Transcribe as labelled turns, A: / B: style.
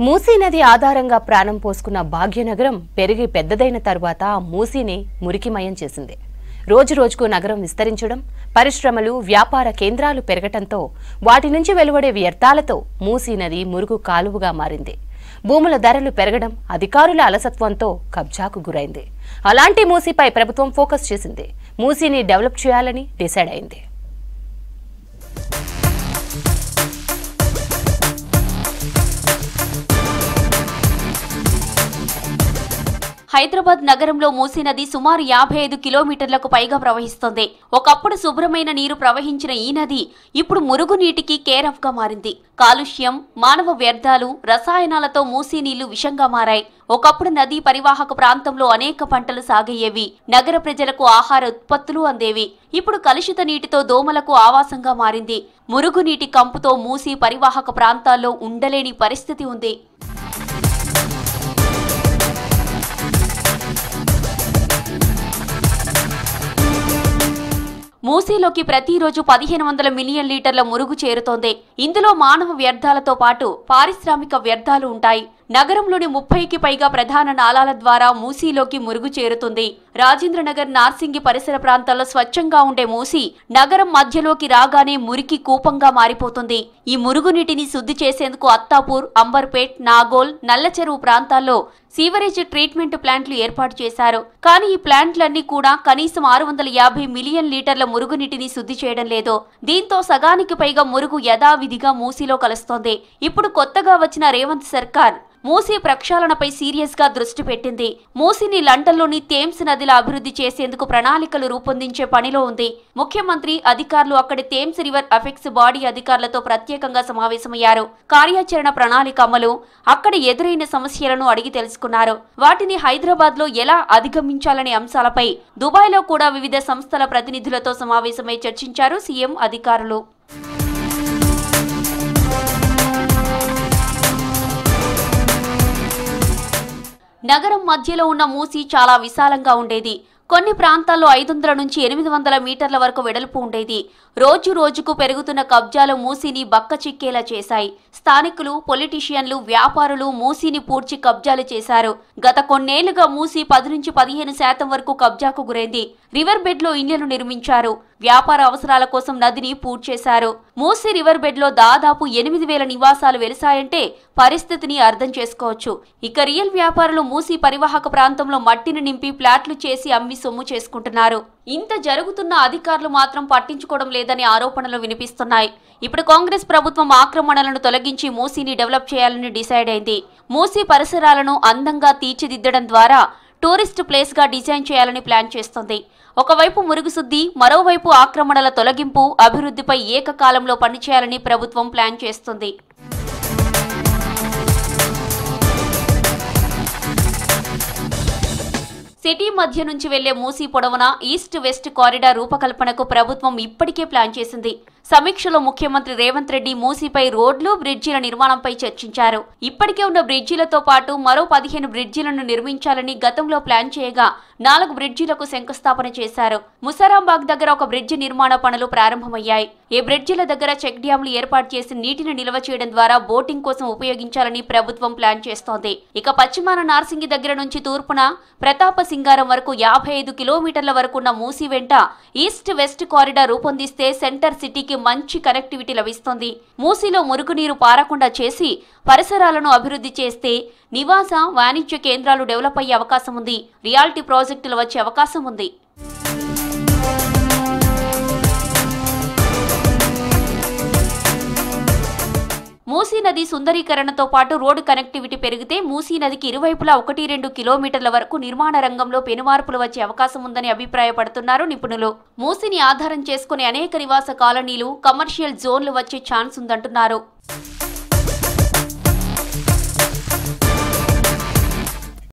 A: మూసీ నది ఆధారంగా ప్రాణం పోసుకున్న భాగ్యనగరం పెరిగి పెద్దదైన తరువాత మూసీని మురికిమయం చేసింది. రోజురోజుకు నగరం విస్తరించడం, పరిశ్రమలు, వ్యాపార కేంద్రాలు పెరగటంతో వాటి నుంచి వెలువడే వ్యర్థాలతో మూసీ నది మురుగు కాలువగా మారింది. భూముల ధరలు పెరగడం, అధికారుల అలసత్వంతో కబ్జాకు గురైంది. అలాంటి మూసీపై ప్రభుత్వం ఫోకస్ చేసింది. మూసీని డెవలప్ చేయాలని డిసైడ్ అయింది.
B: హైదరాబాద్ నగరంలో మూసీ నది సుమారు 55 కిలోమీటర్లకు పైగా ప్రవహిస్తోంది. ఒకప్పుడు శుభ్రమైన నీరు ప్రవహించిన ఈ నది ఇప్పుడు మురుగునీటికి కేర్ ఆఫ్ గా మారింది. కాలుష్యం, మానవ వ్యర్థాలు, రసాయనాలతో మూసీ నీళ్లు విషంగా మారాయి. ఒకప్పుడు నదీ పరివాహక ప్రాంతంలో అనేక పంటలు సాగయ్యేవి. నగర ప్రజలకు ఆహార ఉత్పత్తులు అందేవి. ఇప్పుడు కలుషిత నీటితో దోమలకు ఆవాసంగా మారింది. మురుగునీటి కంపుతో మూసీ పరివాహక ప్రాంతాల్లో ఉండలేని పరిస్థితి ఉంది. మూసీలోకి ప్రతిరోజు 1500 మిలియన్ లీటర్ల మురుగు చేరుతోంది. ఇందులో మానవ వ్యర్థాలతో పాటు పారిశ్రామిక వ్యర్థాలు ఉంటాయి. నగరంలోని 30కి పైగా ప్రధాన నాలాల ద్వారా మూసీలోకి మురుగు చేరుతుంది. రాజేంద్రనగర్, నార్సింగి పరిసర ప్రాంతాల్లో స్వచ్ఛంగా ఉండే మూసీ నగరం మధ్యలోకి రాగానే మురికి కూపంగా మారిపోతుంది. ఈ మురుగునీటిని శుద్ధి చేసేందుకు అత్తాపూర్, అంబర్పేట్, నాగోల్, నల్లచెరువు ప్రాంతాల్లో సీవరేజ్ ట్రీట్మెంట్ ప్లాంట్లు ఏర్పాటు చేశారు. కానీ ఈ ప్లాంట్లన్నీ కూడా కనీసం 650 మిలియన్ లీటర్ల మురుగునీటిని శుద్ధి చేయడం లేదు. దీంతో సగానికి పైగా మురుగు యథావిధిగా మూసీలో కలుస్తోంది. ఇప్పుడు కొత్తగా వచ్చిన రేవంత్ సర్కార్ మూసీ ప్రక్షాళనపై సీరియస్ గా దృష్టి పెట్టింది. మూసీని లండన్లోని థేమ్స్ నదిలా అభివృద్ధి చేసేందుకు ప్రణాళికలు రూపొందించే పనిలో ఉంది. ముఖ్యమంత్రి, అధికారులు అక్కడి థేమ్స్ రివర్ అఫెక్స్ బాడీ అధికారులతో ప్రత్యేకంగా సమావేశమయ్యారు. కార్యాచరణ ప్రణాళిక అమలు, అక్కడ ఎదురైన సమస్యలను అడిగి తెలుసుకున్నారు. వాటిని హైదరాబాద్ లో ఎలా అధిగమించాలనే అంశాలపై దుబాయ్లో కూడా వివిధ సంస్థల ప్రతినిధులతో సమావేశమై చర్చించారు సీఎం, అధికారులు. నగరం మధ్యలో ఉన్న మూసీ చాలా విశాలంగా ఉండేది. కొన్ని ప్రాంతాల్లో 500 నుంచి 800 మీటర్ల వరకు వెడల్పు ఉండేది. రోజు రోజుకు పెరుగుతున్న కబ్జాలు మూసీని బక్క చిక్కేలా చేశాయి. స్థానికులు, పొలిటీషియన్లు, వ్యాపారులు మూసీని పూడ్చి కబ్జాలు చేశారు. గత కొన్నేళ్లుగా మూసీ 10 నుంచి 15% వరకు కబ్జాకు గురైంది. రివర్ బెడ్ లో ఇళ్లను నిర్మించారు. వ్యాపార అవసరాల కోసం నదిని పూడ్చేశారు. మూసీ రివర్ బెడ్ లో దాదాపు 8000 నివాసాలు వెలిసాయంటే పరిస్థితిని అర్థం చేసుకోవచ్చు. ఇక రియల్ వ్యాపారులు మూసీ పరివాహక ప్రాంతంలో మట్టిని నింపి ప్లాట్లు చేసి అమ్మి సొమ్ము చేసుకుంటున్నారు. ఇంత జరుగుతున్న అధికారులు మాత్రం పట్టించుకోవడం లేదనే ఆరోపణలు వినిపిస్తున్నాయి. ఇప్పుడు కాంగ్రెస్ ప్రభుత్వం ఆక్రమణలను తొలగించి మూసీని డెవలప్ చేయాలని డిసైడ్ అయింది. మూసీ పరిసరాలను అందంగా తీర్చిదిద్దడం ద్వారా టూరిస్ట్ ప్లేస్ గా డిజైన్ చేయాలని ప్లాన్ చేస్తోంది. ఒకవైపు మురుగుశుద్ధి, మరోవైపు ఆక్రమణల తొలగింపు, అభివృద్ధిపై ఏకకాలంలో పనిచేయాలని ప్రభుత్వం ప్లాన్ చేస్తుంది. సిటీ మధ్య నుంచి వెళ్లే మూసీ పొడవున ఈస్ట్ వెస్ట్ కారిడార్ రూపకల్పనకు ప్రభుత్వం ఇప్పటికే ప్లాన్ చేసింది. సమీక్షలో ముఖ్యమంత్రి రేవంత్ రెడ్డి మూసీపై రోడ్లు, బ్రిడ్జిల నిర్మాణంపై చర్చించారు. ఇప్పటికే ఉన్న బ్రిడ్జిలతో పాటు మరో 15 బ్రిడ్జిలను నిర్మించాలని గతంలో ప్లాన్ చేయగా 4 బ్రిడ్జిలకు శంకుస్థాపన చేశారు. ముసారాంబాగ్ దగ్గర ఒక బ్రిడ్జి నిర్మాణ పనులు ప్రారంభమయ్యాయి. ఈ బ్రిడ్జిల దగ్గర చెక్ డ్యాంలు ఏర్పాటు చేసి నీటిని నిల్వ చేయడం ద్వారా బోటింగ్ కోసం ఉపయోగించాలని ప్రభుత్వం ప్లాన్ చేస్తోంది. ఇక పశ్చిమాన నార్సింగి దగ్గర నుంచి తూర్పున ప్రతాప సింగారం వరకు 55 కిలోమీటర్ల వరకు ఉన్న మూసీ వెంట ఈస్ట్ వెస్ట్ కారిడార్ రూపొందిస్తే సెంటర్ సిటీకి మంచి కనెక్టివిటీ లభిస్తుంది. మూసీలో మురుగునీరు పారకుండా చేసి పరిసరాలను అభివృద్ధి చేస్తే నివాస, వాణిజ్య కేంద్రాలు డెవలప్ అయ్యే అవకాశం ఉంది. రియాలిటీ ప్రాజెక్టులు వచ్చే అవకాశం ఉంది. మూసీ నది సుందరీకరణతో పాటు రోడ్డు కనెక్టివిటీ పెరిగితే మూసీ నదికి ఇరువైపులా 1-2 కిలోమీటర్ల వరకు నిర్మాణ రంగంలో పెనుమార్పులు వచ్చే అవకాశం ఉందని అభిప్రాయపడుతున్నారు నిపుణులు. మూసీని ఆధారం చేసుకునే అనేక నివాస కాలనీలు, కమర్షియల్ జోన్లు వచ్చే ఛాన్స్ ఉందంటున్నారు.